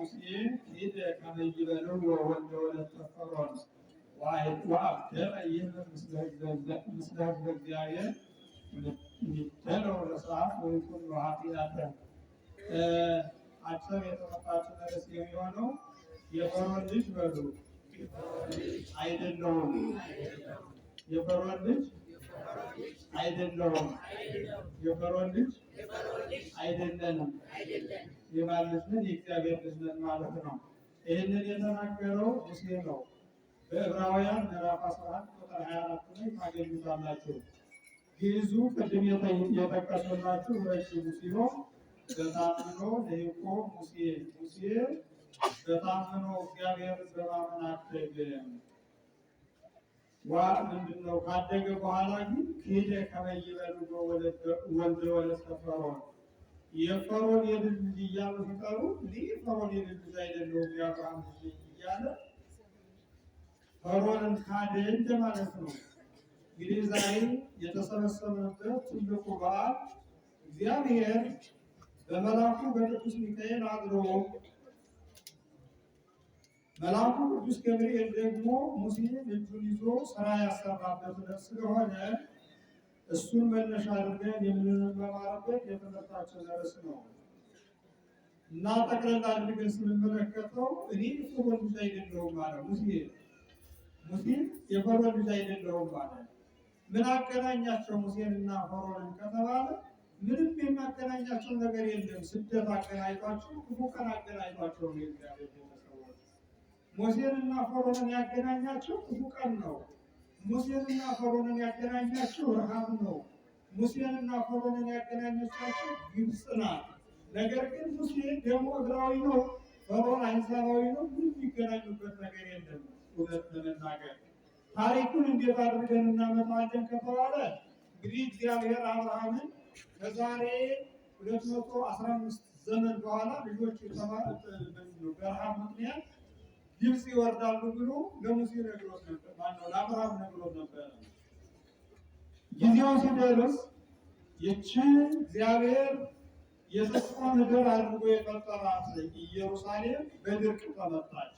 ሙሴ ሄደ ከመ ይቤልዎ ወልደ ወለተ ፈርዖን ወአብደረ ይህብ ምስለ ሕዝበ እግዚአብሔር ይደለው ለሰዓት ወይኩን ኃጢአተ። አጭር የተመጣችን ርዕስ የሚሆነው የፈርዖን ልጅ በሉ አይደለሁም። የፈርዖን ልጅ አይደለሁም። የፈርዖን ልጅ አይደለንም። የማን ልጅ ነን? የእግዚአብሔር ልጅ ነን ማለት ነው። ይህንን የተናገረው ሙሴ ነው። በዕብራውያን ምዕራፍ 11 ቁጥር 24 ላይ ታገኙታላችሁ። ግዕዙ ቅድም የጠቀስላችሁ ረጅሙ ሲሆን በታምኖ ለይቆ ሙሴ ሙሴ በታምኖ እግዚአብሔርን በማመን አደገ። ምንድን ነው? ካደገ በኋላ ግን ሄደ ከመ ይቤልዎ ወልደ ወለተ ፈርዖን የፈርዖን የልጅ ልጅ እያሉ ሲጠሩ ይህ ፈርዖን የልጅ ልጅ አይደለሁም የአብርሃም ልጅ እያለ ፈርዖንን ካደ እንደማለት ነው። እንግዲህ ዛሬ የተሰበሰብንበት ትልቁ በዓል እግዚአብሔር በመልአኩ በቅዱስ ሚካኤል አድሮ መልአኩ ቅዱስ ገብርኤል ደግሞ ሙሴን እጁን ይዞ ስራ ያሰራበት ዕለት ስለሆነ እሱን መነሻ አድርገን የምንማማርበት የትምህርታችን ርዕስ ነው እና ጠቅለል አድርገን ስንመለከተው እኔ የፈርዖን ልጅ አይደለሁም አለ ሙሴ የፈርዖን ልጅ አይደለሁም አለ። ምን አገናኛቸው ሙሴንና ፈርዖንን ከተባለ ምንም የሚያገናኛቸው ነገር የለም። ስደት አገናኝቷቸው፣ ክፉ ቀን አገናኝቷቸው ነው የእግዚአብሔር ቤተሰቦች። ሙሴንና ፈርዖንን ያገናኛቸው ክፉ ቀን ነው። ሙሴንና ፈርዖንን ያገናኛቸው ረሃብ ነው። ሙሴንና ፈርዖንን ያገናኘቻቸው ግብፅ ናት። ነገር ግን ሙሴ ደግሞ ዕብራዊ ነው፣ ፈርዖን አሕዛባዊ ነው። ምንም የሚገናኙበት ነገር የለም። እውነት ለመናገር ታሪኩን እንዴት አድርገን እናመጣለን ከተባለ እንግዲህ እግዚአብሔር አብርሃምን ከዛሬ 215 ዘመን በኋላ ልጆች በረሃብ ምክንያት ግብፅ ይወርዳሉ ብሎ ለሙሴ ነግሮት ነበር። ማነው? ለአብርሃም ነግሮት ነበር። ጊዜው ሲደርስ ይህችን እግዚአብሔር የተስፋ ምድር አድርጎ የፈጠራት ኢየሩሳሌም በድርቅ ተመታች።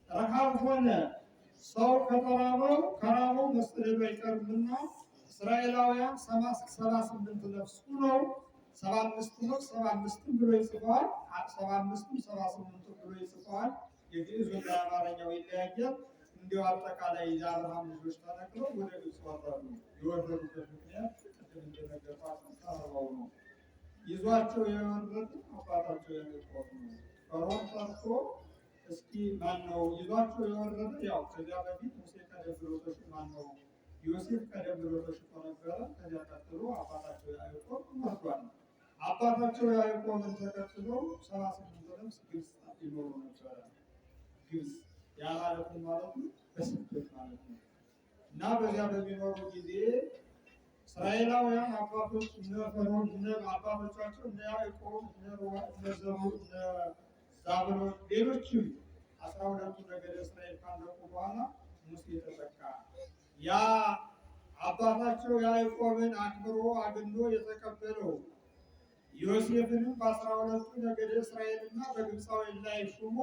ረሃብ ሆነ። ሰው ከራበው መስጠቱ አይቀርምና እስራኤላውያን 78 ነፍስ ሆነው 75 ነው 75 ብሎ ይጽፈዋል። 75 78 ብሎ ይጽፈዋል። የግዕዝ ወደ አማርኛው ይለያያል። እንዲሁ አጠቃላይ የአብርሃም ልጆች ተነቅለው ወደ ግብፅ ወረዱ። የወረዱበት ምክንያት ቅድም እንደነገርኳችሁ ተራራው ነው። ይዟቸው የወረዱ አባታቸው ያዕቆብ ነው። ፈርዖን ጠርቶ እስኪ ማነው ይዟቸው የወረደ? ያው ከዚያ በፊት ሙሴ ቀደም ብሎ ማነው ዮሴፍ ቀደም ብሎ ተሽጦ ነበረ። ከዚያ ቀጥሎ አባታቸው ያዕቆብ ወርዷል። አባታቸው ያዕቆብን ተከትሎ 78 ነፍስ ግብፅ ይኖሩ ነበረ። ግብፅ ያ ማለት ማለት ነው በስደት ማለት ነው። እና በዚያ በሚኖሩ ጊዜ እስራኤላውያን አባቶች ፈርዖን አባቶቻቸው እነ ያዕቆብ እነ ዘሩግ እነ ዛብሎን ሌሎችም 12ቱ ነገደ እስራኤል ካለቁ በኋላ ሙሴ ተተካ። ያ አባታቸው ያዕቆብን አክብሮ አግሎ የተቀበለው ዮሴፍንም በ12ቱ ነገደ እስራኤልና በግብፃውያን ላይ ሹሞ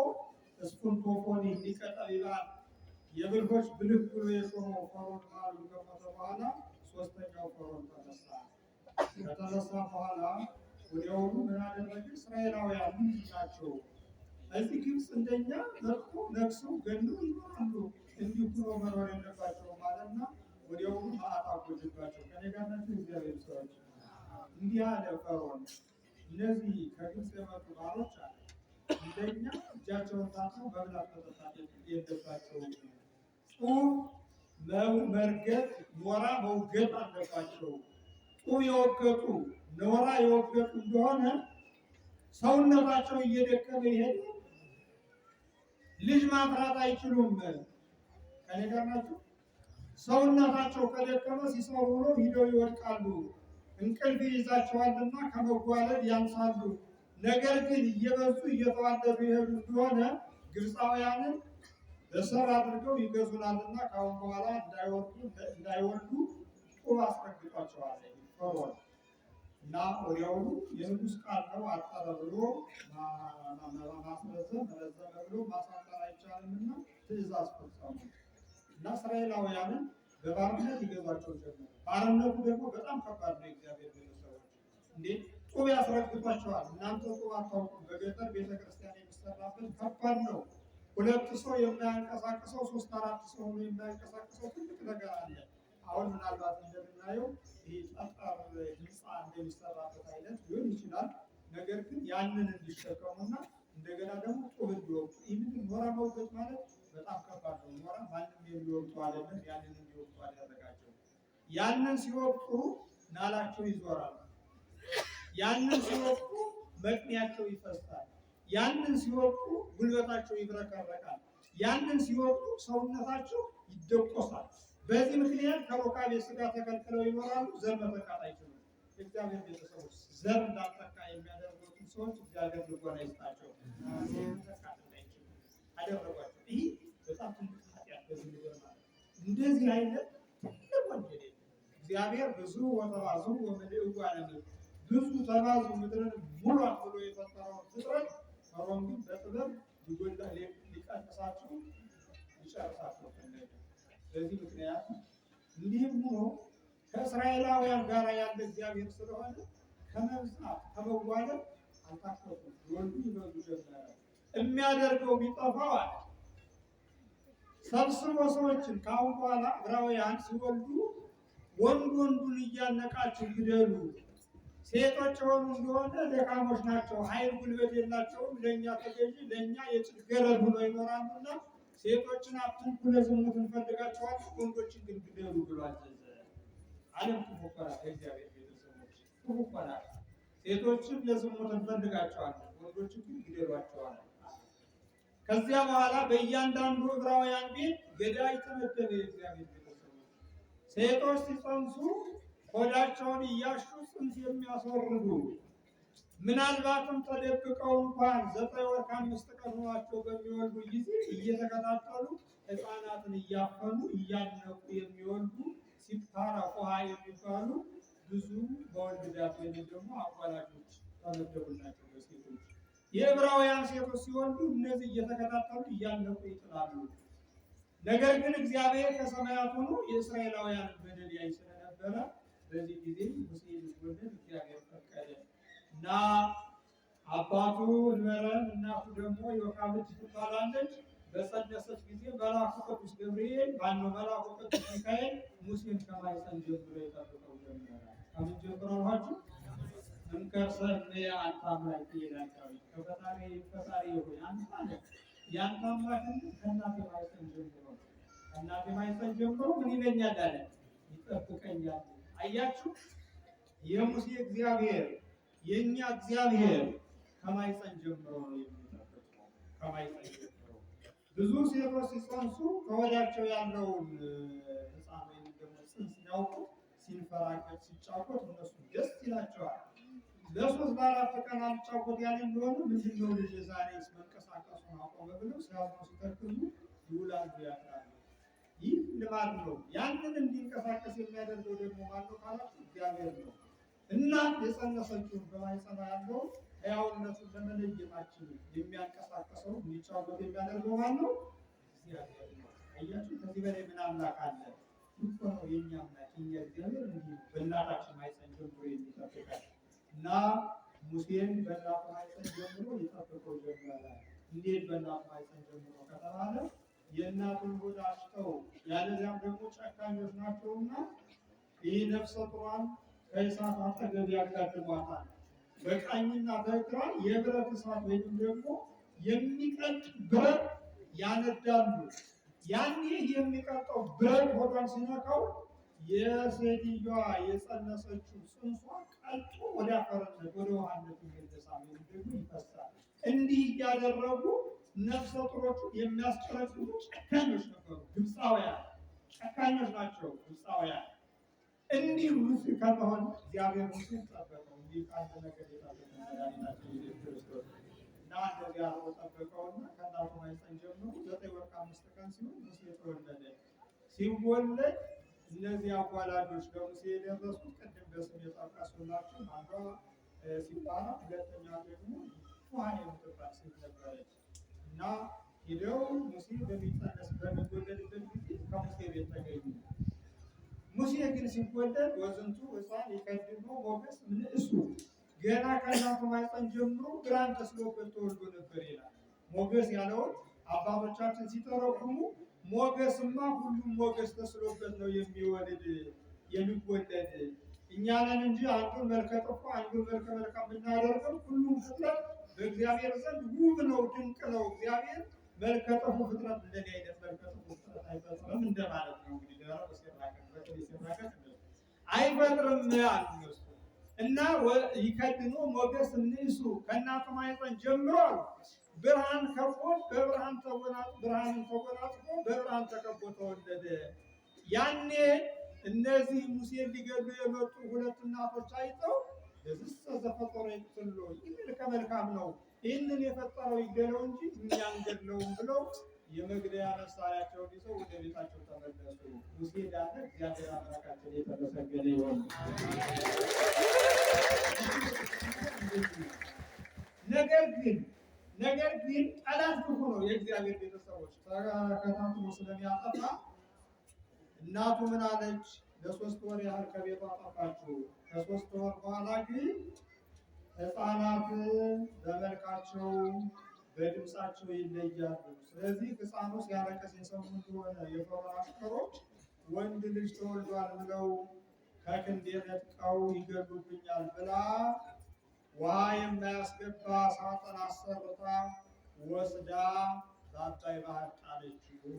እስኩንቶፎኒ ሊቀ ጠቢባን የብልሆች ብልህ ብሎ የሾመው ፈርዖን ማሉ ከሞተ በኋላ ሶስተኛው ፈርዖን ተነሳ። ከተነሳ በኋላ ወዲያውኑ ምን አደረገ? እስራኤላውያን ናቸው እዚህ ግብፅ እንደኛ መጥቶ ነግሰው ገድለው ይኖራሉ፣ እንዲሁ ብሎ መኖር የለባቸውም ማለትና ወዲያውኑ መዓት አወጀባቸው። ከእኔ ጋር ናቸው እግዚአብሔር ሰዎች። እንዲህ አለ ፈርዖን፣ እነዚህ ከግብፅ የመጡ ባሮች አለ እንደኛ እጃቸውን ታጥበው መብላት መጠጣት የለባቸውም። ጡብ መርገጥ፣ ኖራ መውገጥ አለባቸው። ጡብ የወገጡ ኖራ የወገጡ እንደሆነ ሰውነታቸው እየደከመ ይሄድ ልጅ ማፍራት አይችሉም። ከኔ ጋር ናቸው። ሰውነታቸው ከደከመ ሲሰሩ ነው ሂደው ይወድቃሉ። እንቅልፍ ይይዛቸዋልና ከመጓለድ ያንሳሉ። ነገር ግን እየበዙ እየተዋለዱ ይሄዱ እንደሆነ ግብፃውያንን በሰር አድርገው ይገዙናልና ከአሁን በኋላ እንዳይወልዱ ጡብ አስረግጧቸዋል ፈርዖን። እና ወዲያውኑ የንጉሥ ቃል ነው አጠረ ብሎ ማስረዘም ረዘመ ብሎ ማሳጠር አይቻልምና ትእዛዝ ፈጸሙ እና እስራኤላውያንን በባርነት ይገዟቸው ጀመረ። ባርነቱ ደግሞ በጣም ከባድ ነው። እግዚአብሔር ቤተሰቦች እንዴ ጡብ ያስረግጧቸዋል። እናንተ ጡብ አታውቁም። በገጠር ቤተክርስቲያን የሚሰራበት ከባድ ነው። ሁለት ሰው የማያንቀሳቅሰው 3-4 ሰው ነው የማያንቀሳቅሰው ትልቅ ነገር አለ። አሁን ምናልባት እንደምናየው ይህ ጠጠር ህንፃ እንደሚሰራበት አይነት ሊሆን ይችላል። ነገር ግን ያንን እንዲሸከሙና እንደገና ደግሞ ጡብ እንዲወቁ ይህንን ኖራ መውገጥ ማለት በጣም ከባድ ነው። ኖራ ማንም የሚወቅቱ አይደለም። ያንን እንዲወቅቱ አደረጋቸው። ያንን ሲወቅቱ ናላቸው ይዞራል። ያንን ሲወቅቱ መቅኒያቸው ይፈሳል። ያንን ሲወቅቱ ጉልበታቸው ይብረከረካል። ያንን ሲወቅቱ ሰውነታቸው ይደቆሳል። በዚህ ምክንያት ከሩካቤ ሥጋ ተከልክለው ይኖራሉ። ዘር መተካት አይችሉም። እግዚአብሔር ቤተሰቦች ዘር እንዳጠቃ የሚያደርጉትን ሰዎች እግዚአብሔር ልቦና ይስጣቸው። አደረጓቸው። ይህ በጣም ትልቅ ኃጢአት በዚህ ነገር ማለት እንደዚህ አይነት ትልቅ ወንጀል እግዚአብሔር ብዙ ወተባዙ ወምልኡ ዓለምን ብዙ ተባዙ ምድርን ሙሏት ብሎ የፈጠረውን ፍጥረት ሆኖም ግን በጥበብ ሊቀንሳቸው ሊጨርሳቸው ፈለገ። በዚህ ምክንያት እንዲህም ሆኖ ከእስራኤላውያን ጋር ያለ እግዚአብሔር ስለሆነ ከመብዛት ከመዋለድ አልታከቱም። ወንዱ ይበዙ ጀመረ። የሚያደርገው ቢጠፋው አለ ሰብስቦ ሰዎችን ከአሁን በኋላ ዕብራውያን ሲወልዱ ወንዱን እያነቃችሁ ግደሉ። ሴቶች የሆኑ እንደሆነ ደካሞች ናቸው፣ ኃይል ጉልበት የላቸውም፣ ለእኛ ተገዢ ለእኛ የጭድ ገረድ ሆነው ይኖራሉና ሴቶችን አትንኩ፣ ለዝሙት እንፈልጋቸዋለን፣ ወንዶችን ግን ግደሉ ብሎ አዘዘ። ዓለም ትሞከራል። እግዚአብሔር ቤተሰቦች ትሞከራል። ሴቶችን ለዝሙት እንፈልጋቸዋለን፣ ወንዶችን ግን ግደሏቸዋል። ከዚያ በኋላ በእያንዳንዱ ዕብራውያን ቤት ገዳይ ተመደበ። የእግዚአብሔር ቤተሰቦች ሴቶች ሲጸንሱ ሆዳቸውን እያሹ ጽንስ የሚያስወርዱ ምናልባትም ተደብቀው እንኳን 9 ወር ከ5 ቀን ሆኗቸው በሚወልዱ ጊዜ እየተከታተሉ ሕፃናትን እያፈኑ እያነቁ የሚወልዱ ሲፓራ ቆሃ የሚባሉ ብዙ በወልድ ዳት ወይም ደግሞ አቋላጮች ተመደቡላቸው። በሴቶች የዕብራውያን ሴቶች ሲወልዱ እነዚህ እየተከታተሉ እያነቁ ይጥላሉ። ነገር ግን እግዚአብሔር ከሰማያት ሆኖ የእስራኤላውያን በደል ያይ ስለነበረ በዚህ ጊዜ ሙሴ ሊወለድ እግዚአብሔር ፈቀደ እና አባቱ እንበረም እናቱ ደግሞ ዮካብድ ትባላለች። በጸነሰች ጊዜ መልአኩ ቅዱስ ገብርኤል መልአኩ ቅዱስ ሚካኤል ሙሴን ከማኅፀን ጀምሮ ይጠብቀው ጀመረ። ከምን ጀምሮ አልኋችሁ? እንከርሰነ አንተ አምላክ ይላል ዳዊት። ከፈጣሪ ሆይ አንተ ማለት ያንተ አምላክነት ከእናቴ ማኅፀን ጀምሮ ምን ይለኛል አለ ይጠብቀኛል። አያችሁ የሙሴ እግዚአብሔር የኛ እግዚአብሔር ከማኅፀን ጀምሮ ነው የሚጠብቀው። ከማኅፀን ጀምሮ ብዙ ሴቶች ሲጸንሱ ከወዳቸው ያለውን ሕፃን ወይም ደግሞ ጽንስ ሲያውቁ ሲንፈራገጥ ሲጫወት እነሱ ደስ ይላቸዋል። ለ3-4 ቀን አልጫወት ያለ እንደሆነ ምንድነው ልጅ ዛሬ መንቀሳቀሱን አቆመ ብለው ሲያዝኑ ሲተክዙ ይውላሉ ያድራሉ። ይህ ልማድ ነው። ያንን እንዲንቀሳቀስ የሚያደርገው ደግሞ ማነው ካላችሁ እግዚአብሔር ነው። እናት የጸነሰችውን በማኅፀኗ ያለውን ሕያውነቱን ለመለየታችን የሚያንቀሳቀሰው እንዲጫወት የሚያደርገው ማነው? እግዚአብሔር ነው። አያችሁ ከዚህ በላይ ምን አምላክ አለ? እኮ ነው የኛ አምላክ የኛ እግዚአብሔር እንዲህ በእናታችን ማኅፀን ጀምሮ የሚጠብቃል እና ሙሴን በእናቱ ማኅፀን ጀምሮ ይጠብቀው ጀመረ። እንዴት በእናቱ ማኅፀን ጀምሮ ከተባለ የእናቱን ሆድ አሽተው ያለዚያም ደግሞ ጨካኞች ናቸውና ይህ ነፍሰ ጡሯን ከእሳት አጠገብ ያጋድሟታል። በቀኝና በግራ የብረት እሳት ወይም ደግሞ የሚቀልጥ ብረት ያነዳሉ። ያኔ የሚቀልጠው ብረት ሆዷን ሲነካው የሴትዮዋ የጸነሰችው ጽንሷ ቀልጦ ወደ አፈርነት ወደ ውሃነት ይመለሳል ወይም ደግሞ ይፈሳል። እንዲህ እያደረጉ ነፍሰ ጡሮቹ የሚያስጨረጭሩ ጨካኞች ነበሩ። ግብፃውያን ጨካኞች ናቸው ግብፃውያን። እንዲህ ሙሴ ከመሆን እግዚአብሔር ሙሴን ጠበቀው። እንዲህ ከአንድ ነገር የታበቀ መድኃኒታችን ኢየሱስ ክርስቶስ እና እንደዚያ አድርጎ ጠበቀውና ከእናቱ ማኅፀን ጀምሮ 9 ወር ከ5 ቀን ሲሆን ሙሴ ተወለደ። ሲወለድ እነዚህ አዋላጆች ለሙሴ የደረሱት ቅድም በስም የጠቀስኩላችሁ አንዷ ሲባራ፣ ሁለተኛ ደግሞ ፉሃን የምትባል ሴት ነበረች እና ሄደው ሙሴ በሚጸነስ በሚወለድበት ጊዜ ከሙሴ ቤት ተገኙ። ሙሴ ግን ሲወለድ ወዝንቱ ሕፃን ይቀድሞ ሞገስ ምንእሱ ገና ከእናቱ ማኅፀን ጀምሮ ብርሃን ተስሎበት ተወልዶ ነበር ይላል። ሞገስ ያለውን አባቶቻችን ሲተረጉሙ ሞገስማ ሁሉም ሞገስ ተስሎበት ነው የሚወለድ እኛ ነን እንጂ አንዱን መልከ ጥፉ አንዱን መልከ መልካም ብናደርገው ሁሉም ፍጥረት በእግዚአብሔር ዘንድ ውብ ነው፣ ድንቅ ነው። እግዚአብሔር መልከ ጥፉ ፍጥረት እንደኔ አይነት መልከ ጥፉ ፍጥረት አይፈጥርም እንደማለት ነው። እንግዲህ ደረቅ ሲራቀቅ አይፈጥርም አሉ እና ይከድኖ ሞገስ እምንእሱ ከእናቱ ማኅፀን ጀምሮ ብርሃን ከቦት በብርሃን ብርሃንን ተጎናጽፎ በብርሃን ተከቦ ተወለደ። ያኔ እነዚህ ሙሴን ሊገሉ የመጡ ሁለት እናቶች አይተው ለዚህ ተዘፈጠረ ይጥሉ ይልከ መልካም ነው፣ ይህንን የፈጠረው ይገለው እንጂ እኛ አንገድለውም ብለው የመግደያ መሳሪያቸውን ይዘው ወደ ቤታቸው ተመለሱ። ሙሴ ዳነ። እግዚአብሔር አምላካችን የተመሰገነ ይሁን። ነገር ግን ጠላት ክፉ ነው። የእግዚአብሔር ቤተሰቦች ተከታትሎ ስለሚያጠፋ እናቱ ምን አለች? ለሶስት ወር ያህል ከቤቷ አጠፋችሁ። ከሶስት ወር በኋላ ግን ሕፃናት በመልካቸው በድምፃቸው ይለያሉ። ስለዚህ ሕፃኑ ሲያለቅስ የሰሙ እንደሆነ የፈርዖን አሽከሮች ወንድ ልጅ ተወልዷል ብለው ከክንዴ ነጥቀው ይገሉብኛል ብላ ውሃ የማያስገባ ሳጥን አሰርታ ወስዳ በአባይ ባህር ጣለችው።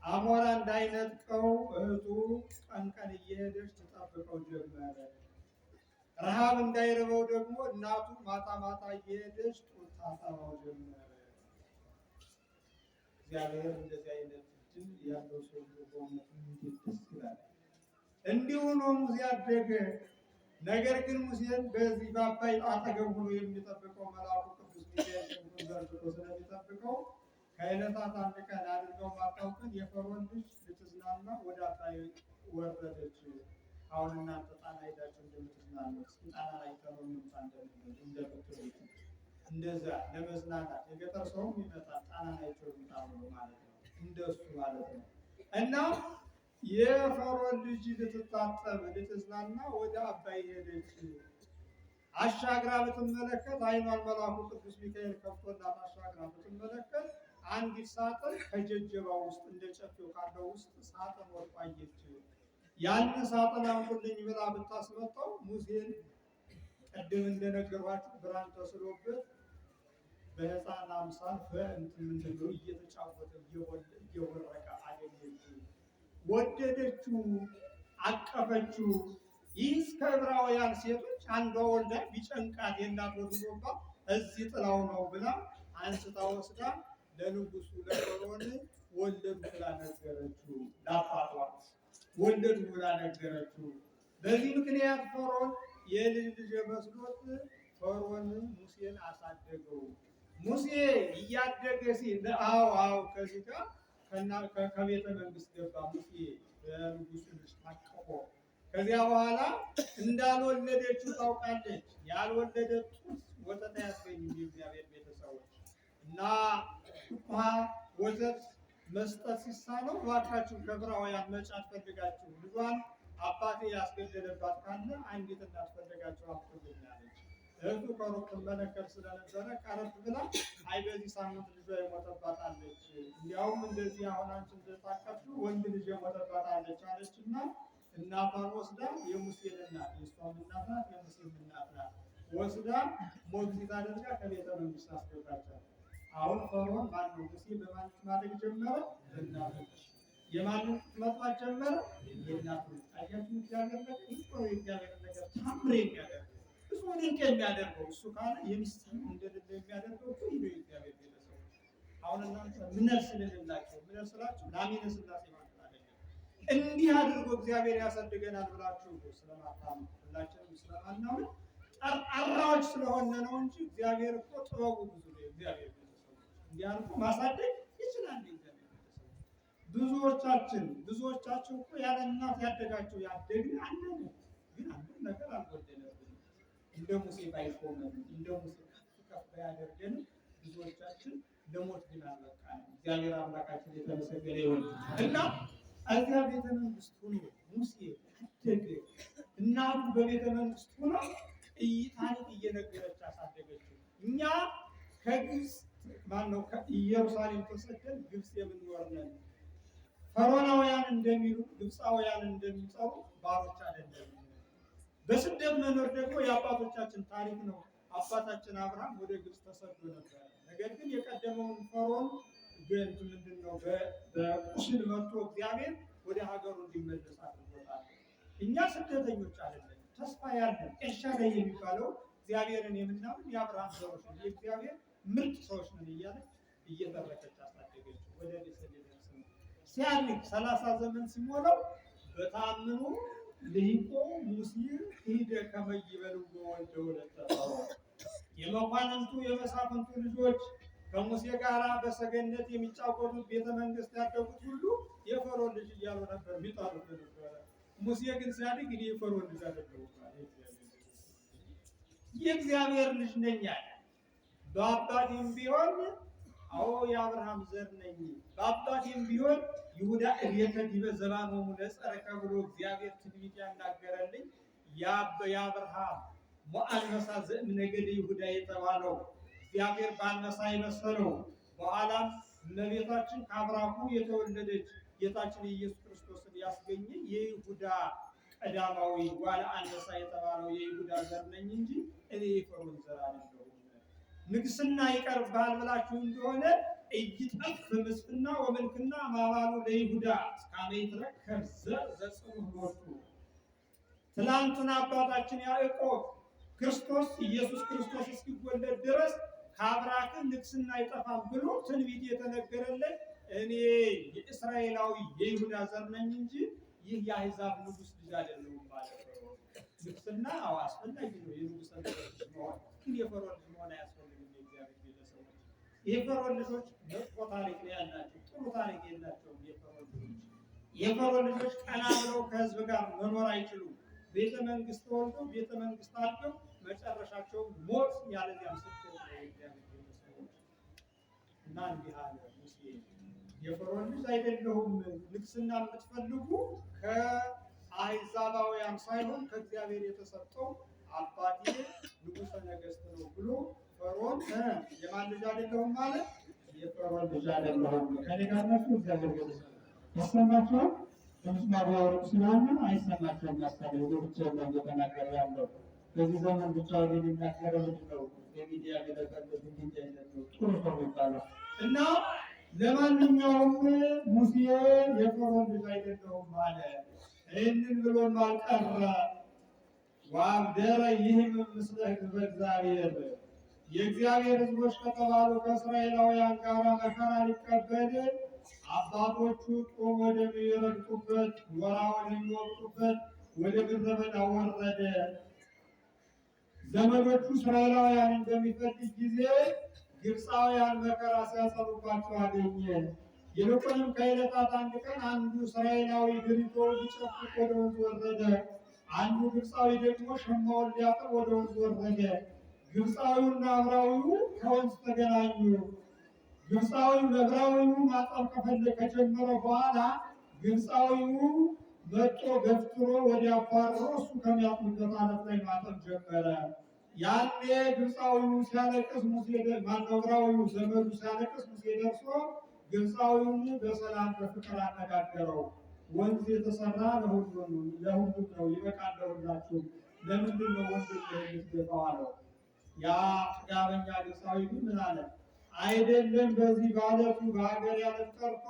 አሞራ እንዳይነጥቀው እህቱ ቀን ቀን እየሄደች ትጠብቀው ጀመረ። ረሃብ እንዳይርበው ደግሞ እናቱ ማታ ማታ እየሄደች ጡት ታጠባው ጀመረ። እግዚአብሔር እንደዚህ አይነት እድል ያለው ሰው በእውነቱ እንዴት ደስ ይላል! እንዲሁ ነው ሙሴ አደገ። ነገር ግን ሙሴን በዚህ በአባይ አጠገብ ሆኖ የሚጠብቀው መልአኩ ቅዱስ ሚካኤል ክንፉን ዘርግቶ ስለሚጠብቀው ከዕለታት አንድ ቀን አድርገው ማታውቅን የፈርዖን ልጅ ልትዝናና ወደ አባይ ወረደች። አሁን እናንተ ጣና ሄዳችሁ እንደምትዝናኑት ጣና ላይ ተመምጣ እንደምትሉት እንደዛ ለመዝናናት የገጠር ሰውም ይመጣል ጣና ላይ ተመምጣ ማለት ነው። እንደሱ ማለት ነው። እና የፈርዖን ልጅ ልትታጠብ ልትዝናና ወደ አባይ ሄደች። አሻግራ ብትመለከት ዓይኗን መልአኩ ቅዱስ ሚካኤል ከፍቶላት አሻግራ ብትመለከት አንዲት ሳጥን ከጀጀባ ውስጥ እንደ ጨፌው ካለው ውስጥ ሳጥን ወድቆ አየች። ያን ሳጥን አምጡልኝ ብላ ብታስመጣው ሙሴን ቅድም እንደነገሯችሁ ብርሃን ተስሎበት በሕፃን አምሳል በእንትን ምንድን ነው እየተጫወተ እየወረቀ አገኘችው። ወደደችው፣ አቀፈችው። ይህ ከዕብራውያን ሴቶች አንዷ ወልዳ ቢጨንቃት የእናት ወድሮባ እዚህ ጥላው ነው ብላ አንስታ ወስዳ ለንጉሱ ለፈርዖን ወለዱ ብላ ነገረችው። ለአባቷ ወለዱ ብላ ነገረችው። በዚህ ምክንያት ፈርዖን የልጅ ልጅ መስሎት ፈርዖን ሙሴን አሳደገው። ሙሴ እያደገ ሲል አዎ ከዚህ ጋር ከቤተ መንግስት ገባ። ሙሴ በንጉሱ ልጅ ታቅፎ ከዚያ በኋላ እንዳልወለደችው ታውቃለች። ያልወለደ ጡት ወተት አያስገኝም። የእግዚአብሔር ቤተሰቦች እና ውሃ ወተት መስጠት ሲሳነው እባካችሁ ከዕብራውያን መጫት ፈልጋችሁ ልጇን አባቴ ያስገደለባት ካለ አንዲት እናት ፈልጋችሁ አምጡልኝ አለች። እህቱ ከሩቅ ትመለከት ስለነበረ ቀረብ ብላ አይ በዚህ ሳምንት ልጇ የሞተባት አለች፣ እንዲያውም እንደዚህ አሁን አንቺ እንደታቀፍሽው ወንድ ልጅ የሞተባት አለች አለችና እናቷን ወስዳ የሙሴን እናት የእሷም እናት ናት የሙሴም እናት ናት ወስዳ ሞግዚት አድርጋ ከቤተ መንግስት አስገባቻት። አሁን ፈርዖን ማነው ሙሴ በማለት ማድረግ ጀመረ። እናቱ የማንን መጥፋት ጀመረ። የእናቱ አያችሁ። እግዚአብሔር ነገር እግዚአብሔር ነገር ታምሬ የሚያደርገው እሱ ድንቅ የሚያደርገው እሱ ካለ የሚስተም እንደሌለ የሚያደርገው እኮ ይሄ እግዚአብሔር ቤተሰቦች። አሁን እናንተ ምን ስለሌላችሁ ምን ስላችሁ ላሚነ ስላሴ ማለት አይደለም። እንዲህ አድርጎ እግዚአብሔር ያሳድገናል ብላችሁ ስለማታምኑ ሁላችንም ስለማናምን ጠርጣራዎች ስለሆነ ነው እንጂ እግዚአብሔር እኮ ጥበቡ ብዙ ነው። እግዚአብሔር ቤተሰቦች እንዲህ አድርጎ ማሳደግ ይችላል። እግዚአብሔር ቤተሰቦች ብዙዎቻችሁ እኮ ያለ እናት ያደጋችሁ ያደግን አለን፣ ግን አንድም ነገር አልጎደለብንም። እንደ ሙሴ ባይቆመን እንደ ሙሴ ከፍ ባያደርገን ብዙዎቻችን ለሞት ግን አልበቃንም። እግዚአብሔር አምላካችን የተመሰገነ ይሁን እና እዚያ ቤተ መንግስት ሆኖ ሙሴ አደገ። እናቱ በቤተ መንግስት ሆኖ ታሪክ እየነገረች አሳደገችው። እኛ ከግብፅ ማነው ከኢየሩሳሌም ተሰደን ግብፅ የምንኖር ነን። ፈርዖናውያን እንደሚሉ ግብፃውያን እንደሚጠሩ ባሮች አይደለም። በስደት መኖር ደግሞ የአባቶቻችን ታሪክ ነው። አባታችን አብርሃም ወደ ግብፅ ተሰዶ ነበር። ነገር ግን የቀደመውን ፈርዖን ምንድን ነው በቁስል መጥቶ እግዚአብሔር ወደ ሀገሩ እንዲመለስ አድርጎታል። እኛ ስደተኞች አይደለም፣ ተስፋ ያለን ኤልሻዳይ የሚባለው እግዚአብሔርን የምናምን የአብርሃም ዘሮች ነን፣ የእግዚአብሔር ምርጥ ሰዎች ነን እያለች እየተረከች አሳደገች። ወደ ቤተልሔም ሲያድግ 30 ዘመን ሲሞላው በታምኑ ልሂቆ ሙሴ ሂደ ከመ ይበልዑ ወልደ ወለተ ፈርዖን። የመኳንንቱ የመሳፍንቱ ልጆች ከሙሴ ጋር በሰገነት የሚጫወቱት ቤተ መንግስት ያደጉት ሁሉ የፈርዖን ልጅ እያሉ ነበር የሚጠሩት ነበረ። ሙሴ ግን ሲያድግ እኔ የፈርዖን ልጅ አይደለሁም ማለት የእግዚአብሔር ልጅ ነኝ አለ። በአባቴም ቢሆን አዎ የአብርሃም ዘር ነኝ፣ በአባቴም ቢሆን ይሁዳ እቤተ ዲበ ዘባኖሙ ለጸረከ ብሎ እግዚአብሔር ትንቢት ያናገረልኝ የአብርሃም አንበሳ ዘእምነገደ ይሁዳ የተባለው እግዚአብሔር በአንበሳ የመሰለው በኋላም እመቤታችን ከአብራኩ የተወለደች ጌታችን ኢየሱስ ክርስቶስን ያስገኘ የይሁዳ ቀዳማዊ ዋለ አንበሳ የተባለው የይሁዳ ዘር ነኝ እንጂ እኔ የፈርዖን ዘር አይደለሁም። ንግስና ይቀርብሃል ብላችሁ እንደሆነ እይጠፍ ምስፍና ወመልክና ማባሉ ለይሁዳ እስካመ ይትረከብ ዘር ዘጽኑዕ ሎቱ። ትላንትና አባታችን ያዕቆብ ክርስቶስ ኢየሱስ ክርስቶስ እስኪወለድ ድረስ ከአብራክ ንግስና አይጠፋም ብሎ ትንቢት የተነገረለት እኔ የእስራኤላዊ የይሁዳ ዘር ነኝ እንጂ ይህ የአሕዛብ ንጉስ ልጅ አይደለሁም ማለት ነው። ንግስና አስፈላጊ ነው። የንጉስ ልጅ መሆን ግን የፈርዖን ልጅ መሆን አያስፈልግም። የእግዚአብሔር ቤተሰቦች የፈርዖን ልጆች መጥፎ ታሪክ ነው ያላቸው፣ ጥሩ ታሪክ የላቸውም። የፈርዖን ልጆች ቀና ብለው ከህዝብ ጋር መኖር አይችሉም። ቤተ መንግስት ተወልዶ ቤተ መንግስት አድገው መጨረሻቸው ሞት ያለዚያም ስደት ነው። የእግዚአብሔር ቤተሰቦች እና እንዲህ አለ ሙሴ የፈርዖን ልጅ አይደለሁም። ንግስና የምትፈልጉ ከአሕዛባውያን ሳይሆን ከእግዚአብሔር የተሰጠው አባቴ ንጉሠ ነገሥት ነው ብሎ ፈርዖን የማን ልጅ አይደለሁም ማለት የፈርዖን ልጅ አይደለሁም። ከኔ ጋር ናችሁ። እግዚአብሔር ቤተሰብ ያሰማችኋል። በምስማር ያወሩ ስለሆነ አይሰማቸውም። ያሳለ ብቻ ነው እየተናገረ ያለው። በዚህ ዘመን ብቻ የሚናገረው ምንድን ነው? የሚዲያ ገለጸበት እንዲህ አይነት ነው ጥሩ ሰው ይባላል እና ለማንኛውም ሙሴ የፈርዖን ልጅ አይደለሁም አለ። ይህንን ብሎ አልቀረ። ወአብደረ ይህም ምስለ ሕዝበ እግዚአብሔር የእግዚአብሔር ሕዝቦች ከተባሉ ከእስራኤላውያን ጋር መከራ ሊቀበል አባቶቹ ጦም ወደሚረግጡበት ወራ ወደሚወቅጡበት ወደ ምድረ በዳ ወረደ። ዘመዶቹ እስራኤላውያን እንደሚፈልግ ጊዜ ግብፃውያን መከራ ሲያጸኑባቸው አገኘ። ይልቁንም ከዕለታት አንድ ቀን አንዱ እስራኤላዊ ድሪቶ ሊጨፍቅ ወደ ወንዝ ወረደ። አንዱ ግብፃዊ ደግሞ ሸማውን ሊያጥብ ወደ ወንዝ ወረደ። ግብፃዊውና ዕብራዊው ከወንዝ ተገናኙ። ግብፃዊው ለዕብራዊው ማጠብ ከጀመረ በኋላ ግብፃዊው መጥቶ ገፍትሮ ወዲያባርሮ እሱ ከሚያጥብበት ዓለት ላይ ማጠብ ጀመረ። ያኔ ግብፃዊው ሲያለቅስ ሙሴ ዕብራዊው ዘመዱ ሲያለቅስ ሙሴ ደርሶ ግብፃዊውን በሰላም በፍቅር አነጋገረው። ወንዝ የተሰራ ለሁሉም ነው፣ ይበቃል ለሁላችሁ። ለምንድን ነው ወንዝ የምትገባው አለው። ያ ጥጋበኛ ግብፃዊ ግን ምን አለ? አይደለም በዚህ ባለቱ በሀገር ያለት ቀርቶ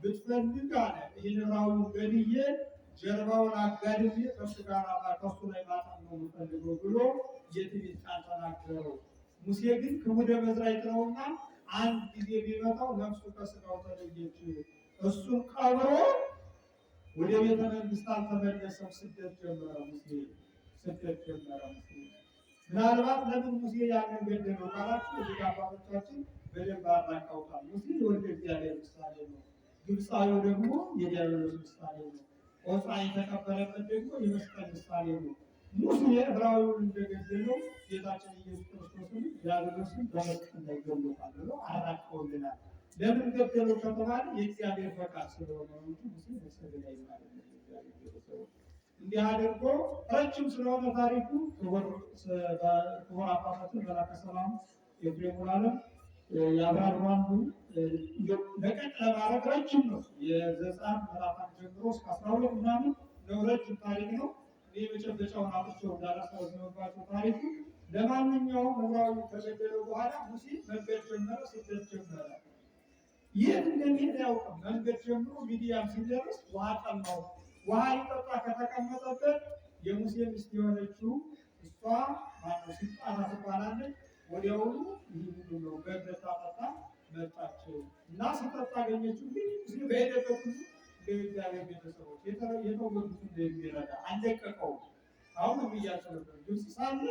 ብትፈልግ አለ ይህን ዕብራዊውን ገድዬ ጀርባውን አጋድሜ ከሱ ጋር ከሱ ላይ ማጠብ ነው የምፈልገው ብሎ የትንቢት ቃል ተናገረው። ሙሴ ግን ክቡደ መዝራዕት ነውና አንድ ጊዜ ቢመጣው ነፍሱ ከስጋው ተለየች። እሱን ቀብሮ ወደ ቤተ መንግስት አልተመለሰም። ስደት ጀመረ ሙሴ። ምናልባት ለምን ሙሴ ያንን ገደለው ካላችሁ እዚህ አባቶቻችን በደንብ አራቀውታል። ሙሴ የወልደ እግዚአብሔር ምሳሌ ነው። ግብፃዊው ደግሞ የዲያብሎስ ምሳሌ ነው። ዖፃ የተቀበረበት ደግሞ የመስቀል ምሳሌ ነው። ሙሴ ዕብራዊውን እንደገደለው ጌታችን ኢየሱስ ክርስቶስን ዲያብሎስን በመስቀል ላይ ገሎታል ብሎ አራቀውልናል። ለምን ገደለው ከተባለ የእግዚአብሔር ፈቃድ ስለሆነ እንጂ ሙሴ በሰገዳ ይባላል። እንዲህ አድርጎ ረጅም ስለሆነ ታሪኩ ክቡር አባታችን መላከ ሰላም ኤፍሬም ሙሉዓለም የአብራሯን ለቀቅ ለማድረግ ረጅም ነው። የዘጸአት ምዕራፍ ጀምሮ እስከ 12 ምናምን ነው። ረጅም ታሪክ ነው። እኔ መጨበጫውን አጥቼው እንዳላስታውስባቸው ታሪኩ። ለማንኛውም ዕብራዊ ከገደለው በኋላ ሙሴ መንገድ ጀመረ፣ ስደት ጀመረ። የት እንደሚሄድ አያውቅም። መንገድ ጀምሮ ሚዲያም ሲደርስ ውሃ ጠማው። ውሃ ሊጠጣ ከተቀመጠበት የሙሴ ሚስት የሆነችው እሷ ማነው ሲጣራ ትባላለች። ወዲያውኑ ይህ ነው በገታ ጠጣ መጣች እና ስጠጣ አገኘችው። ግን ሙሴ በሄደበት ሁሉ ለእግዚአብሔር ቤተሰቦች የተወጉት እንደሚረዳ አለቀቀው። አሁን ብያቸው ነበር። ግብፅ ሳለ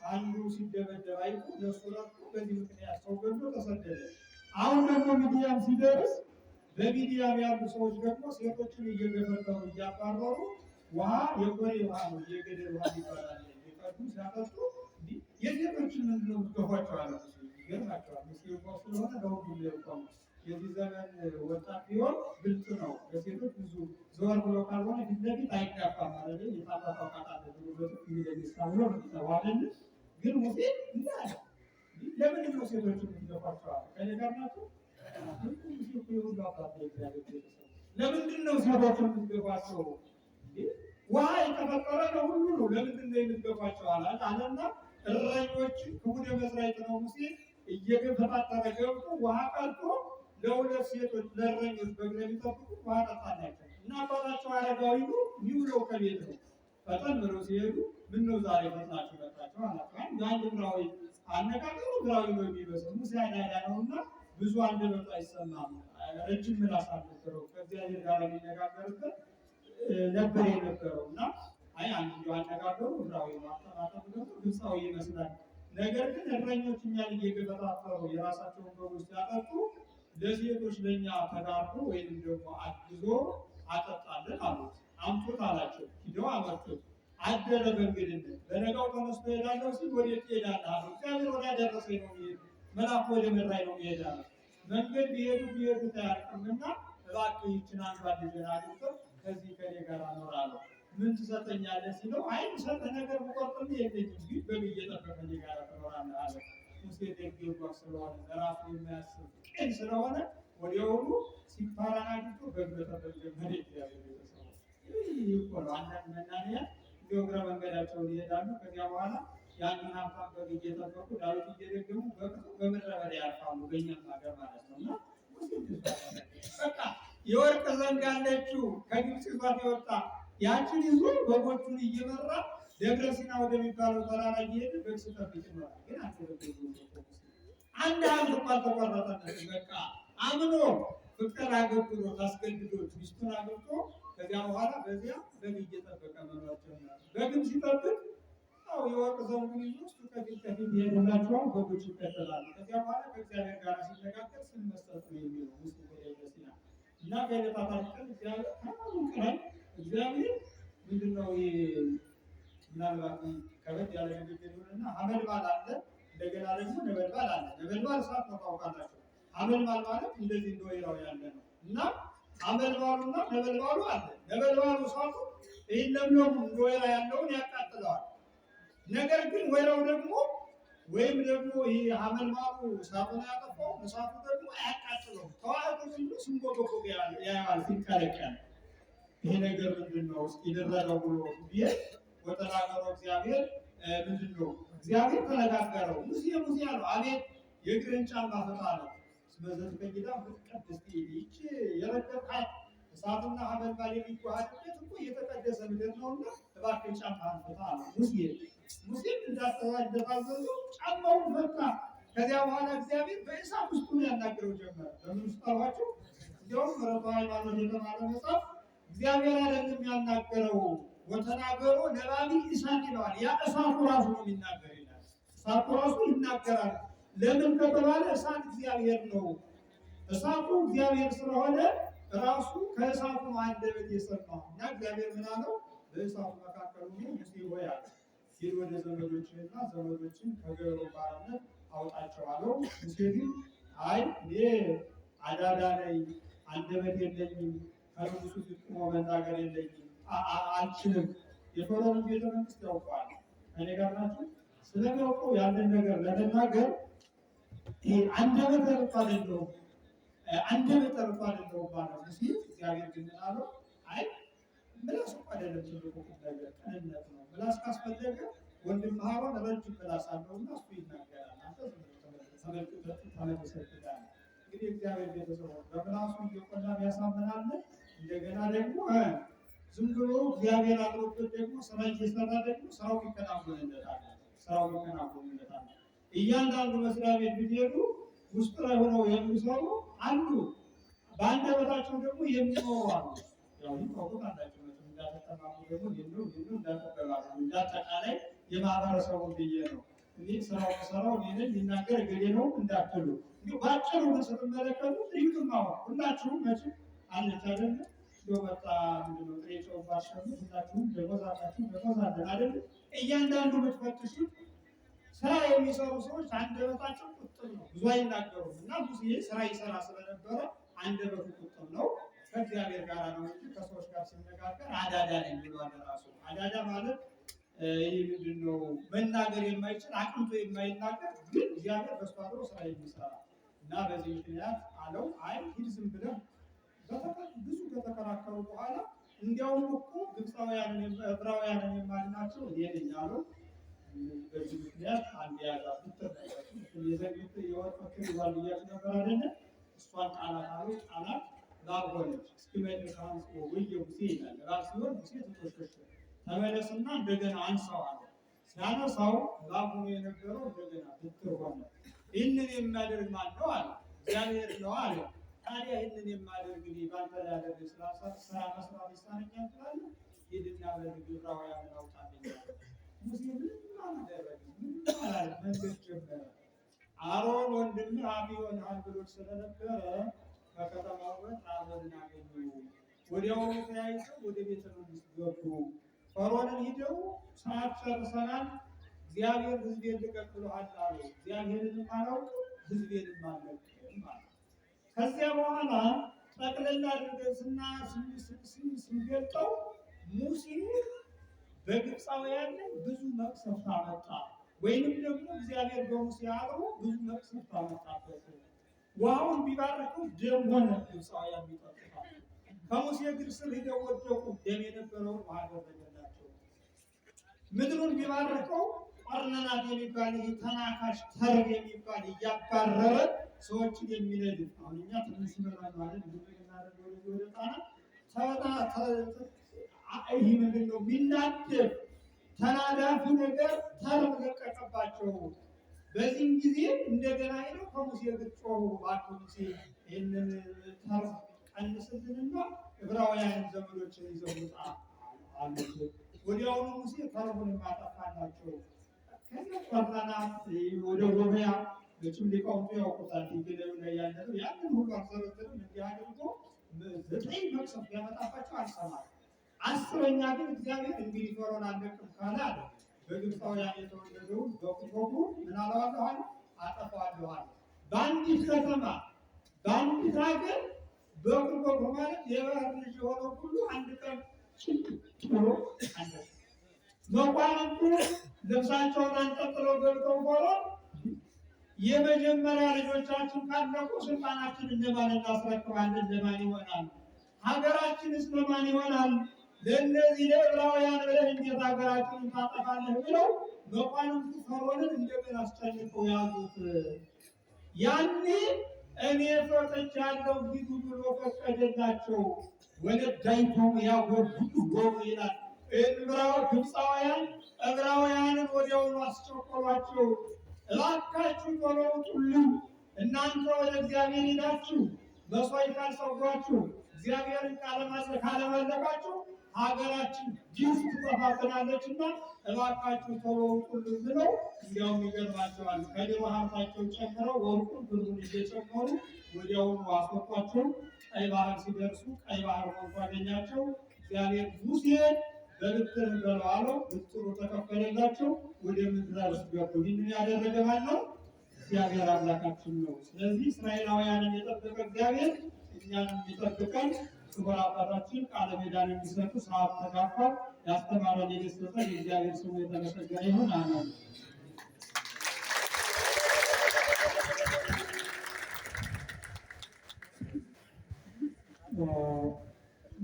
አንዱ ሲደበደብ አይቶ ለእሱ ረድቶ በዚህ ምክንያት ሰው ገድሎ ተሰደደ። አሁን ደግሞ ሚዲያም ሲደርስ በሚዲያም ያሉ ሰዎች ደግሞ ሴቶችን እየገፈተሩ እያባረሩ ውሃ የቆሬ ውሃ ነው የገደል ውሃ ይባላል የቀዱ ሲያጠጡ የሴቶችን ምንድነው ምትገፏቸዋለ? ይገርማቸዋል። ሙስሊም ስለሆነ ለሁሉ ሊርቆም የዚህ ዘመን ወጣት ቢሆን ግልጽ ነው። ለሴቶች ብዙ ዘወር ብሎ ካልሆነ ፊት ለፊት አይጋፋም ማለት ነው። የታባታው ቃጣለ ብሎ የሚለሚሳብሎ ተዋደል ግን ሙሴ እንዳለ ለምንድን ነው ሴቶችን የምትገፏቸዋል? ከኔ ጋር ናቸው። ለምንድን ነው ሴቶችን የምትገፏቸው? ውሃ የተፈጠረ ነው ሁሉ ነው። ለምንድን ነው የምትገፏቸው አለና እረኞችን ከወደ መስራይት ነው ሙሴ እየገፈታተረ ገብቶ ውሃ ቀልጦ ለሁለት ሴቶች ለእረኞች በእግረ የሚጠብቁ ውሃ ጠጣላቸው እና አባታቸው አረጋዊ ነው የሚውለው ከቤት ነው። ፈጠን ብለው ሲሄዱ ምነው ዛሬ ፈጥናችሁ መጣችሁ አላቸው። የአንድ ዕብራዊ አነጋገሩ ዕብራዊ ነው የሚመስለው። ሙሴ አይዳዳ ነውና ብዙ አንደበቱ አይሰማም። ረጅም ምላስ አልነበረው። ከእግዚአብሔር ጋር የሚነጋገርበት ነበር የነበረው እና አይ አንዱ አነጋገሩ ዕብራዊ ማጠናጠሩ ደግሞ ግብፃዊ ይመስላል። ነገር ግን እረኞች እኛን እየገፈታተሩ የራሳቸውን በጎች ሲያጠጡ ለሴቶች ለእኛ ተጋርቶ ወይም ደግሞ አግዞ አጠጣለን አሉት። አምጡት አላቸው። ሂደው አመጡት። አደረ በእንግድነት። በነጋው ተነስቶ ሄዳለሁ ሲል ወዴት ትሄዳለህ አለው። እግዚአብሔር ወዳደረሰኝ ነው የሚሄድ፣ መልአኩ ወደ መራኝ ነው የሚሄድ አለ። መንገድ ቢሄዱ ታያልቅምና እባክህ ይህችን አንዷን ልጅህን አግኝተህ ከዚህ ከኔ ጋር አኖራለሁ። ምን ትሰጠኛለህ ሲለው አይ ሰጠህ ነገር ብቆርጥም የለኝም፣ ግን በግ እየጠበቀ ከኔ ጋር ትኖራለህ አለ። ሙሴ ደግ የዋህ ስለሆነ ለራሱ የሚያስብ ቅን ስለሆነ ወዲያውኑ ሲፓራን አግኝቶ በግ መጠበቅ ጀመረ። እግዚአብሔር ቤተሰቦች ይህ እኮ ነው። አንዳንድ መናንያን እግረ መንገዳቸውን ይሄዳሉ። ከዚያ በኋላ ያንን ሀብታም በግ እየጠበቁ ዳዊት እየደገሙ በምድረ በዳ ያልፋሉ። በእኛም ሀገር ማለት ነው። እና በቃ የወርቅ ዘንግ አለችው ከግብፅ ይዟት የወጣ ያችን ይዞ በጎቹን እየመራ ደብረ ሲና ወደሚባለው ተራራ እየሄደ በግ ሲጠብቅ ይኖራል። ግን አንድ ሀብት እኮ አልተቆረጠለትም። በቃ አምኖ ፍቅር አገብቶት አስገድዶት ሚስቱን አገብቶ ከዚያ በኋላ በዚያ በግ እየጠበቀ መኖር ጀመረ። በግም ሲጠብቅ የወርቅ ዘንጉን ይዞ እሱ ከፊት ይሄድላቸዋል። በጎች ይከተላሉ። ከዚያ በኋላ ከእግዚአብሔር ጋር ሲነጋገር ስም መስጠት ነው የሚለው ውስጥ ደብረ ሲና እና ከዕለታት አንድ ቀን እግዚአብሔር ምንድነው ምናልባት ከበድ ያለ ንግግር ይሆንና ሐመልማል አለ፣ እንደገና ደግሞ ነበልባል አለ። ነበልባል እሳት ታውቃላችሁ። ሐመልማል ማለት እንደዚህ እንደ ወይራው ያለ ነው እና ሐመልማሉና ነበልባሉ አለ። ነበልባሉ እሳቱ ይህን ለምለሙ እንደ ወይራ ያለውን ያቃጥለዋል። ነገር ግን ወይራው ደግሞ ወይም ደግሞ ይህ ሐመልማሉ እሳቱን ያጠፋው እሳቱ ደግሞ አያቃጥለውም። ተዋህዶ ዝም ብሎ ሲንቦገቦግ ያያል ሲንቀለቀል። ይሄ ነገር ምንድን ነው እስኪ ልረዳው ብሎ ወተናገረው እግዚአብሔር ምንድን ነው? እግዚአብሔር ተነጋገረው። ሙሴ አለው አቤት የእግርን ጫማ ፍታ አለው። በዘት ከጊዳ ቅድስት ይህች የረገጥካት እሳቱና ሐመልማል የሚዋሃድበት እኮ የተቀደሰ ምድር ነውና እባክህ ጫማህን ፍታ አለው። ሙሴም እንዳታዘዘው ጫማውን ፈታ። ከዚያ በኋላ እግዚአብሔር በእሳት ውስጥ ያናግረው ጀመረ። በምን ውስጥ አሏቸው? እንዲያውም ምሕረተ ሃይማኖት የተባለ መጽሐፍ እግዚአብሔር አይደለም ያናገረው ወተናገሮ ነባቢ እሳት ይለዋል። ያ እሳቱ ራሱ ነው የሚናገር ይላል። እሳቱ ራሱ ይናገራል። ለምን ከተባለ እሳት እግዚአብሔር ነው። እሳቱ እግዚአብሔር ስለሆነ ራሱ ከእሳቱ አንደበት የሰማው እና እግዚአብሔር ምን አለው? በእሳቱ መካከል ሆኖ ሙሴ ሆይ አለ፣ ሂድ ወደ ዘመዶችህና ዘመዶችን ከገበሩ ባርነት አውጣቸው አለው። ሙሴ ግን አይ እኔ አዳዳ ነኝ፣ አንደበት የለኝም፣ ከንጉሱ ፊት ቆሞ መናገር የለኝም፣ አልችልም። የፈርዖንን ቤተ መንግስት ያውቀዋል። እኔ ጋር ናቸው ስለሚያውቀው ያንን ነገር ለመናገር አንደበት ርቶ አይደለሁም ማለት ነው ሲል እግዚአብሔር ግን አለው አይ ምላስ እኮ አይደለም ትልቁ ነገር ቅንነት ነው። ምላስ ካስፈለገ ወንድም አሮን ረጅም ምላስ አለውና እሱ ይናገራል። አንተ ተመልሰህ እንግዲህ እግዚአብሔር ቤተሰቦች በምላሱ እየቆላ ያሳምናል። እንደገና ደግሞ ዝም ብሎ እግዚአብሔር አድሮበት ደግሞ ስራ እየሰራ ደግሞ ስራው ይከናወንለታል። እያንዳንዱ መስሪያ ቤት ቢሄዱ ውስጥ ላይ ሆነው የሚሰሩ አሉ። በአንደበታቸው ደግሞ የሚኖሩ አሉ። ያው ይቆቁት አላቸው ነው እንዳተጠማቁ ደግሞ እንዳተጠማቁ እንዳጠቃላይ የማህበረሰቡ ብዬ ነው። እንግዲህ ስራው እኔን ሊናገር ገሌ ነው እንዳትሉ እንግዲህ ባጭሩ ስትመለከቱ ይሁንማ ሁላችሁም መቼም አለች አይደለ ወጣ ምንድነው ጥሬቸው ባሸሙ ሁላችሁም ደሞዛታችሁ ደሞዛለን አይደል? እያንዳንዱ የምትፈትሹት ስራ የሚሰሩ ሰዎች አንደበታቸው ቁጥብ ነው፣ ብዙ አይናገሩም። እና ብዙ ስራ ይሰራ ስለነበረ አንደበቱ ቁጥብ ነው። ከእግዚአብሔር ጋር ነው እንጂ ከሰዎች ጋር ሲነጋገር አዳዳ ነው የሚሏል። ራሱ አዳዳ ማለት ይህ ምንድነው? መናገር የማይችል አቅንቶ የማይናገር ግን እግዚአብሔር በሱ አድሮ ስራ የሚሰራ እና በዚህ ምክንያት አለው አይ ሂድ ዝም ብለህ ብዙ ከተከራከሩ በኋላ እንዲያውም እኮ ግብፃውያንን ዕብራውያንን የማድናቸው እኔ ነኝ አለው። በዚህ ምክንያት አንድ ያዛብት የዘግት የወርቅ ይዟል ብያችሁ ነበር አይደለ? እሷን ቃላት አሉ ቃላት ላብ ሆነች እስኪመልሳን ወየ ሙሴ ይላል። ራብ ሲሆን ሙሴ ተቆሸሸ ተመለስና እንደገና አንሳው አለ። ሲያነሳው ላብ ሆኖ የነበረው እንደገና ብትር ሆነ። ይህንን የሚያደርግ ማን ነው አለ? እግዚአብሔር ነው አለ። ታዲያ ይህንን የማደርግ ባንተ ላይ ያደርግ ስራ መስራት ይሳነኛል ትላለህ? ሂድና ለዕብራውያን አውጣልኝ። ሙሴ ምንም አላደረገ፣ ምንም አላለ። መንገድ ጀመረ። አሮን ወንድምህ አብ ይሆንሃል ብሎ ስለነበረ ከከተማው ወጥ አሮንን አገኙ። ወዲያውኑ ተያይዘው ወደ ቤተ መንግስት ገቡ። ፈርዖንን ሂደው ሰዓት ጨርሰናል፣ እግዚአብሔር ሕዝቤን ልቀቅ ብሎሃል አሉ። እግዚአብሔርንም አላውቅም ሕዝቤንም አልለቅም አለ። ከዚያ በኋላ ጠቅለላ አድርገን ስንገልጠው ሙሴ በግብፃውያን ላይ ብዙ መቅሰፍት አመጣ፣ ወይንም ደግሞ እግዚአብሔር በሙሴ አድሮ ብዙ መቅሰፍት አመጣበት። ውሃውን ቢባርከው ደም ሆነ፣ ግብፃውያን ቢጠጡታል። ከሙሴ እግር ስር ሄደው ወደቁ፣ ደም የነበረውን ውሃ አደረገላቸው። ምድሩን ቢባርከው ቆርነናት የሚባል ተናካሽ ተርብ የሚባል እያባረረ ሰዎችን የሚነድፍ አሁን እኛ ትንሽ ይመራል ማለት ወደ ይህ ምንድን ነው? ቢናደፍ ተናዳፊ ነገር ተርብ ለቀቀባቸው። በዚህም ጊዜ እንደገና ሄደው ከሙሴ እግር ጮሁ፣ እባክህ ሙሴ ይህንን ተርብ ቀንስልንና ዕብራውያን ዘመዶችን ይዘው ውጣ አሉት። ወዲያውኑ ሙሴ ተርቡን ማጠፋላቸው። ከዚያ ቆርነናት ወደ ሮሚያ በጭም ሊቃውንቱ ያውቁታል። ይገለሉ ላይ ያለው ያንን ሁሉ አዘረዘሩ። እንዲህ አድርጎ 9 መቅሰፍት ያመጣባቸው አልሰማም። 10ኛ ግን እግዚአብሔር እንግዲህ ፈርዖን አልለቅም ካለ አለ በግብፃውያን የተወለደውን በቁጥሩ ምን አለዋለሁ አለ አጠፋዋለሁ አለ። በአንዲት ከተማ በአንዲት ሀገር በቁጥሩ ማለት የባህር ልጅ የሆነው ሁሉ አንድ ቀን ጥሎ አለ። መኳንንቱ ልብሳቸውን አንጠልጥለው ገብተው ፈርዖን የመጀመሪያ ልጆቻችን ካለቁ ስልጣናችን ለማን እናስረክባለን? ለማን ይሆናል? ሀገራችንስ ለማን ይሆናል? ለእነዚህ ለዕብራውያን ብለህ እንዴት ሀገራችንን ታጠፋለህ? ብለው መኳንንቱ ፈርዖንን እንደገና አስጨንቀው ያዙት። ያኔ እኔ ፈቅጃለሁ ሂዱ ብሎ ፈቀደላቸው። ወለዳይቶም ያጎብጡ ጎብ ይላል። ግብፃውያን ዕብራውያንን ወዲያውኑ አስቸኮሏቸው። እባካችሁ ቶሎ ውጡልኝ፣ እናንተ ወደ እግዚአብሔር ሄዳችሁ መስዋዕት ካልሰዋችሁ እግዚአብሔርን ካለመለካችሁ ሀገራችን ጅፍ ትጠፋብናለችና እባካችሁ ቶሎ ውጡልኝ ብለው እንዲያውም ይገርማቸዋል። ከድሮ ሀብታቸው ጨምረው ወርቁን ብሩን እየጨመሩ ወዲያውኑ አስወጧቸው። ቀይ ባህር ሲደርሱ ቀይ ባህር ሞልቶ አገኛቸው። እግዚአብሔር ሙሴን በብትር በለው አለው። ብትሩ ተከፈለላቸው፣ ወደ ምድረ ርስት ገቡ። ይህንን ያደረገ ማን ነው? እግዚአብሔር አምላካችን ነው። ስለዚህ እስራኤላውያንን የጠበቀ እግዚአብሔር እኛንም ይጠብቀን። ክቡር አባታችን ቃለ ሜዳን የሚሰጡ ሰዓት ተጋፋ ያስተማረን የደሰተን የእግዚአብሔር ስሙ የተመሰገነ ይሁን። አሜን።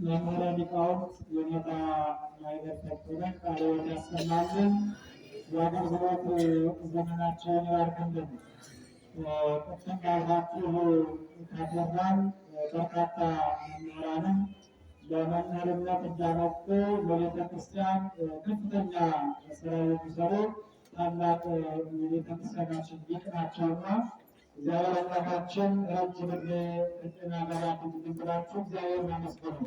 መምህረ ሊቃውንት የኔታ ማይበር ተክለን ቃለ ሕይወት ያሰማልን፣ የአገልግሎት ዘመናቸውን ይባርክልን። ቅድም ባልኳችሁ ካቴድራል በርካታ መምህራንም ለመምህርነት እንዳመጡ በቤተ ክርስቲያን ከፍተኛ ስራ የሚሰሩ ታላቅ የቤተ ክርስቲያናችን ሊቅ ናቸውና እግዚአብሔር አምላካችን ረጅም ዕድሜ ጤና ጋር ያድርግልን ብላችሁ እግዚአብሔርን አመስግኑ።